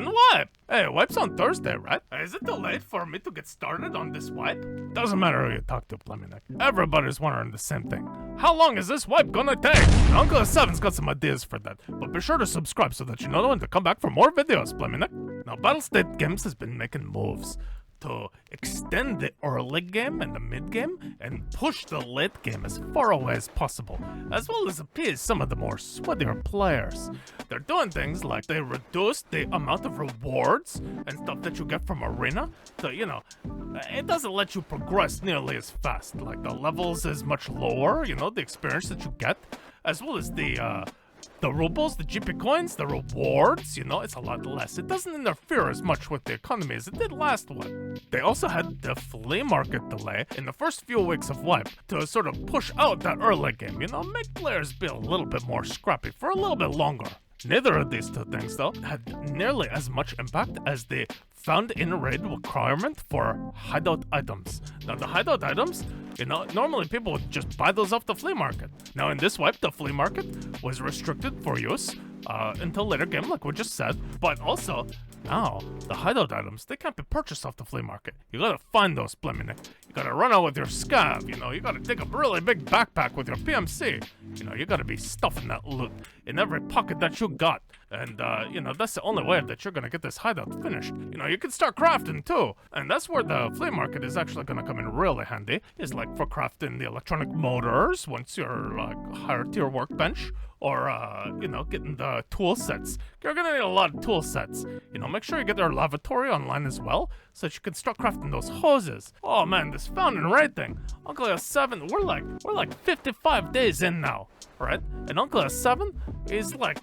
Again, wipe! Hey, wipe's on Thursday, right? Is it too late for me to get started on this wipe? Doesn't matter who you talk to, Pleminek. Everybody's wondering the same thing. How long is this wipe gonna take? Uncle Seven's got some ideas for that, but be sure to subscribe so that you know when to come back for more videos, Pleminek. Now, Battlestate Games has been making moves to extend the early game and the mid game and push the late game as far away as possible, as well as appease some of the more sweatier players. They're doing things like they reduce the amount of rewards and stuff that you get from Arena, so it doesn't let you progress nearly as fast. Like the levels is much lower, the experience that you get, as well as the rubles, the GP coins, the rewards, it's a lot less. It doesn't interfere as much with the economy as it did last one. They also had the flea market delay in the first few weeks of Wipe to sort of push out that early game, make players be a little bit more scrappy for a little bit longer. Neither of these two things, though, had nearly as much impact as the found in raid requirement for hideout items. Now, the hideout items, normally people would just buy those off the flea market. Now, in this wipe, the flea market was restricted for use until later game, like we just said. But also, now, the hideout items, they can't be purchased off the flea market. You gotta find those, Pleminek. You gotta run out with your scav, you gotta dig up a really big backpack with your PMC. You gotta be stuffing that loot in every pocket that you got. And, that's the only way that you're gonna get this hideout finished. You can start crafting too. And that's where the flea market is actually gonna come in really handy, is like for crafting the electronic motors once you're like higher tier workbench, or, getting the tool sets. You're gonna need a lot of tool sets. Make sure you get their lavatory online as well, so that you can start crafting those hoses. Oh man, this found and raid thing. Uncle S7, we're like 55 days in now, right? And Uncle S7 is like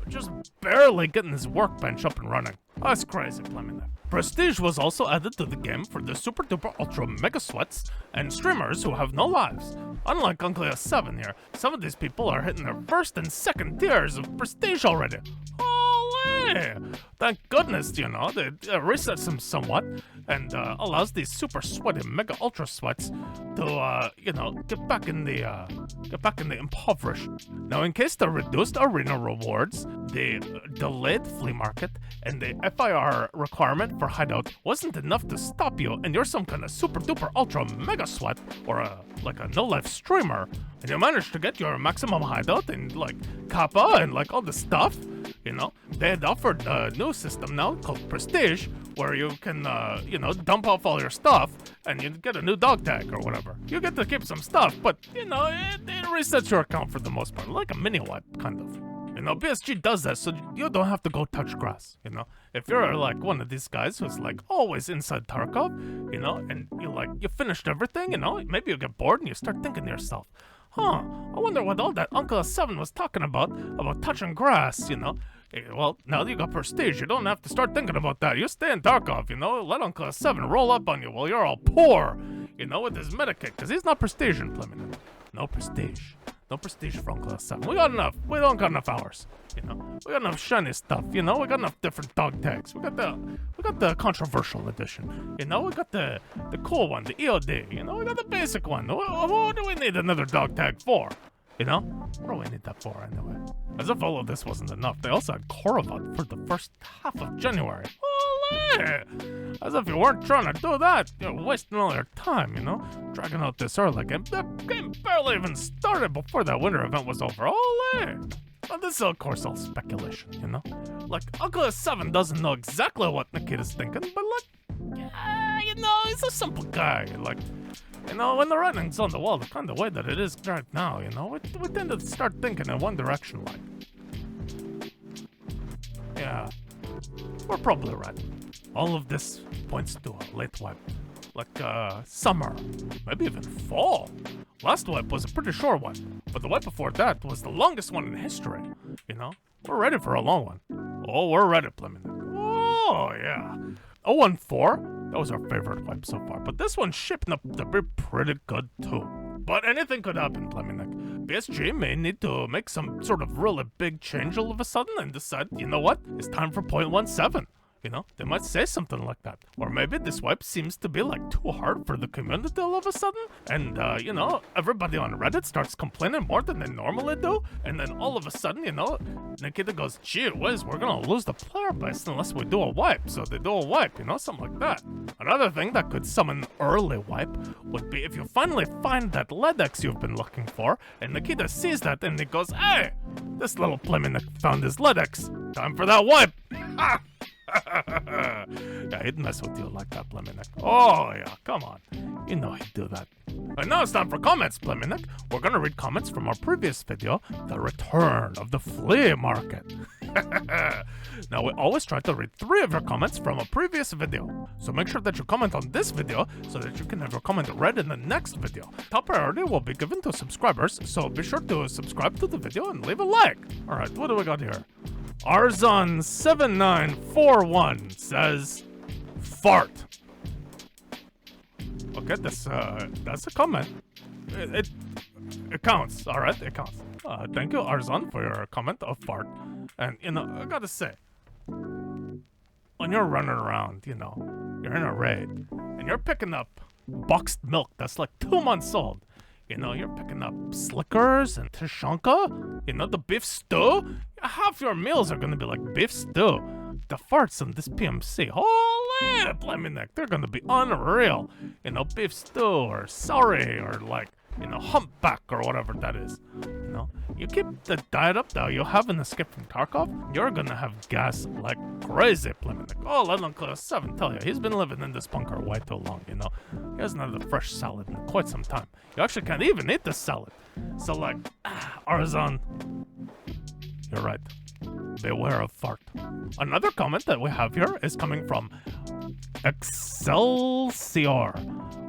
just barely getting his workbench up and running. That's crazy, Pleminek. Prestige was also added to the game for the super duper ultra mega sweats and streamers who have no lives. Unlike Uncle S7 here, some of these people are hitting their first and second tiers of prestige already. Holy! Thank goodness, they resets them somewhat and allows these super sweaty mega ultra sweats to get back in the impoverished. Now, in case the reduced arena rewards, the delayed flea market, and the FIR requirement for hideout wasn't enough to stop you, and you're some kind of super duper ultra mega sweat or a no life streamer, and you managed to get your maximum hideout and like kappa and like all the stuff, they had offered a new system now called Prestige, where you can dump off all your stuff and you get a new dog tag or whatever. You get to keep some stuff, but it resets your account for the most part, like a mini wipe kind of. BSG does that so you don't have to go touch grass, If you're like one of these guys who's like always inside Tarkov, and you finished everything, maybe you get bored and you start thinking to yourself, I wonder what all that Uncle 7 was talking about touching grass, Well, now that you got Prestige, you don't have to start thinking about that. You stay in Tarkov, let Uncle 7 roll up on you while you're all poor, with his medikit, because he's not Prestige in Pleminek. No Prestige. No prestige for Uncle 7. We got enough. We don't got enough hours. We got enough shiny stuff. We got enough different dog tags. We got the controversial edition. We got the cool one, the EOD. We got the basic one. Who do we need another dog tag for? What do we need that for anyway? As if all of this wasn't enough, they also had Khorovod for the first half of January. Holy! As if you weren't trying to do that. You're wasting all your time, dragging out this early game. The game barely even started before that winter event was over. Holy! Well, this is, of course, all speculation, Like, Uncle S7 doesn't know exactly what Nikita's thinking, but he's a simple guy. Like, when the writing's on the wall, the kind of way that it is right now, we tend to start thinking in one direction, like. Yeah, we're probably right. All of this points to a late wipe, like summer, maybe even fall. Last wipe was a pretty short one, but the wipe before that was the longest one in history. We're ready for a long one. Oh, we're ready, Pleminek. Oh, yeah. 014, that was our favorite wipe so far, but this one's shaping up to be pretty good too. But anything could happen, Pleminek. BSG may need to make some sort of really big change all of a sudden and decide, what? It's time for 0.17. You know, they might say something like that. Or maybe this wipe seems to be like too hard for the community all of a sudden. And, you know, everybody on Reddit starts complaining more than they normally do. And then all of a sudden, you know, Nikita goes, gee whiz, we're gonna lose the player base unless we do a wipe. So they do a wipe, you know, something like that. Another thing that could summon early wipe would be if you finally find that LEDX you've been looking for, and Nikita sees that and he goes, hey, this little Pleminek found his LEDX. Time for that wipe. Yeah, he'd mess with you like that, Pleminek. Oh, yeah, come on. You know he'd do that. And now it's time for comments, Pleminek. We're gonna read comments from our previous video, The Return of the Flea Market. Now, we always try to read 3 of your comments from a previous video. So make sure that you comment on this video so that you can have your comment read in the next video. Top priority will be given to subscribers, so be sure to subscribe to the video and leave a like. Alright, what do we got here? Arzon7941 says, fart. Okay, that's a comment. It counts, alright, it counts. Thank you, Arzon, for your comment of fart. And, you know, I gotta say, when you're running around, you know, you're in a raid, and you're picking up boxed milk that's like 2 months old. You know, you're picking up Slickers and Tashanka, you know, the beef stew. Half your meals are gonna be like beef stew. The farts on this PMC, holy Pleminek, they're gonna be unreal. You know, beef stew or sorry or like, you know, humpback or whatever that is. You know, you keep the diet up though, you'll have an escape from Tarkov, you're gonna have gas like crazy, Pleminek. Oh, let Uncle 7 tell you, he's been living in this bunker way too long, you know. He hasn't had a fresh salad in quite some time. You actually can't even eat this salad. So like, Arzon, you're right. Beware of fart. Another comment that we have here is coming from Excelsior.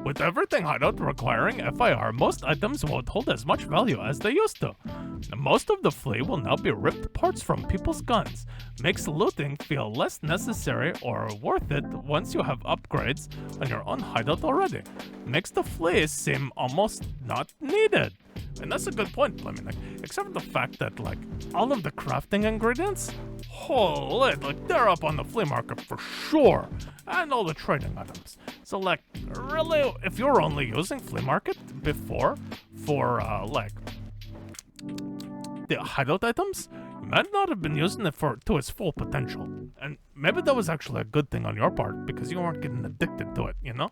With everything hideout requiring FIR, most items won't hold as much value as they used to. Most of the Flea will now be ripped parts from people's guns. Makes looting feel less necessary or worth it once you have upgrades on your own hideout already. Makes the Flea seem almost not needed. And that's a good point, Pleminek. Except for the fact that, like, all of the crafting ingredients, holy, like, they're up on the flea market for sure. And all the trading items. So, like, really, if you're only using flea market before for, like, the hideout items, you might not have been using it to its full potential. And maybe that was actually a good thing on your part, because you weren't getting addicted to it, you know?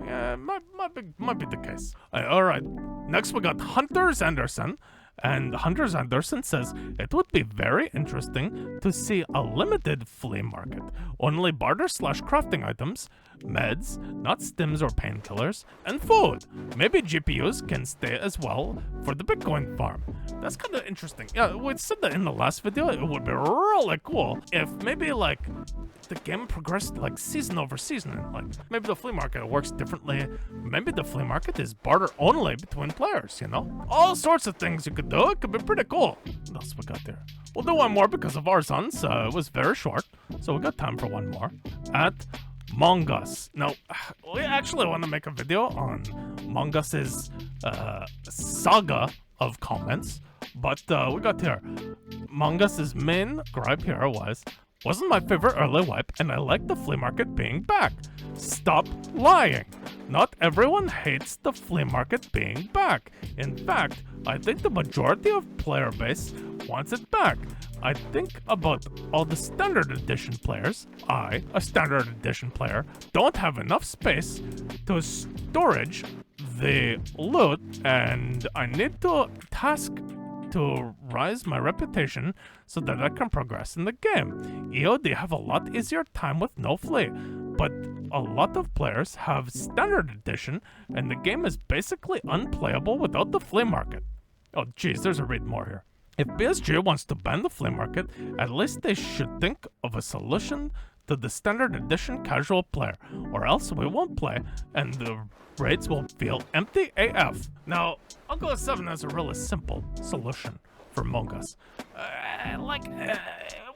Yeah, might be the case. Alright, next we got Hunters Anderson. And Hunters Anderson says, it would be very interesting to see a limited flea market. Only barter/crafting items, meds, not stims or painkillers, and food. Maybe GPUs can stay as well for the Bitcoin farm. That's kind of interesting. Yeah, we said that in the last video. It would be really cool if maybe like the game progressed like season over season. And, like maybe the flea market works differently. Maybe the flea market is barter only between players, you know? All sorts of things you could do. It could be pretty cool. What else we got there? We'll do one more because of Arzon's. It was very short, so we got time for one more. At Mongus. Now, we actually want to make a video on Mongus's saga of comments, but we got here. Mongus's main gripe here wasn't my favorite early wipe, and I like the flea market being back. Stop lying. Not everyone hates the flea market being back. In fact, I think the majority of player base wants it back. I think about all the standard edition players. I, a standard edition player, don't have enough space to storage the loot, and I need to task to rise my reputation so that I can progress in the game. EOD have a lot easier time with no flea, but a lot of players have standard edition and the game is basically unplayable without the flea market. Oh geez, there's a read more here. If BSG wants to ban the flea market, at least they should think of a solution to the standard edition casual player, or else we won't play and the raids will feel empty AF. Now, Uncle 7 has a really simple solution for Mongus.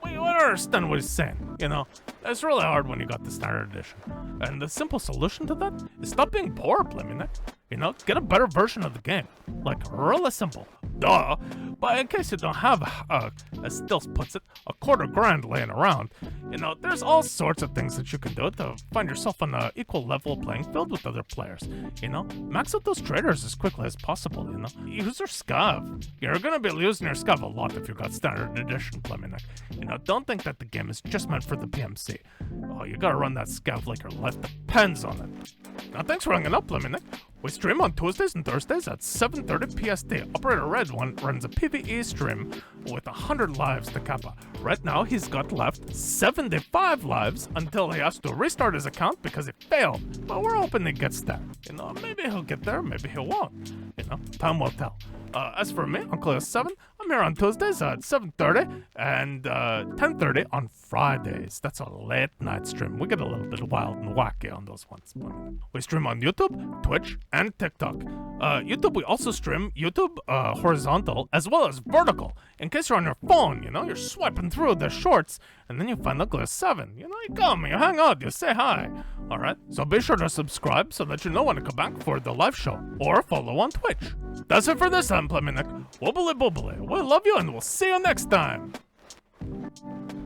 We understand what he's saying, you know? It's really hard when you got the standard edition. And the simple solution to that is stop being poor, Pleminek. You know, get a better version of the game. Like, really simple. Duh. But in case you don't have, as Stills puts it, $250,000 laying around, You know, there's all sorts of things that you can do to find yourself on an equal level playing field with other players. You know, max out those traders as quickly as possible, you know. Use your scav. You're gonna be losing your scav a lot if you got standard edition, Pleminek. You know, don't think that the game is just meant for the PMC. Oh, you gotta run that scav like your life depends on it. Now, thanks for hanging up, Pleminek. We stream on Tuesdays and Thursdays at 7:30 PST. Operator Red One runs a PvE stream with 100 lives to Kappa. Right now, he's got left 75 lives until he has to restart his account because it failed. But we're hoping he gets there. You know, maybe he'll get there, maybe he won't. You know, time will tell. As for me, Uncle 7, I'm here on Tuesdays at 7:30 and 10:30 on Fridays. That's a late night stream. We get a little bit wild and wacky on those ones. We stream on YouTube, Twitch, and TikTok. YouTube, we also stream YouTube horizontal as well as vertical. In case you're on your phone, you know, you're swiping through the shorts and then you find Uncle 7. You know, you come, you hang out, you say hi. Alright, so be sure to subscribe so that you know when to come back for the live show or follow on Twitch. That's it for this time, Pleminek. Wobbly boobly. We love you and we'll see you next time.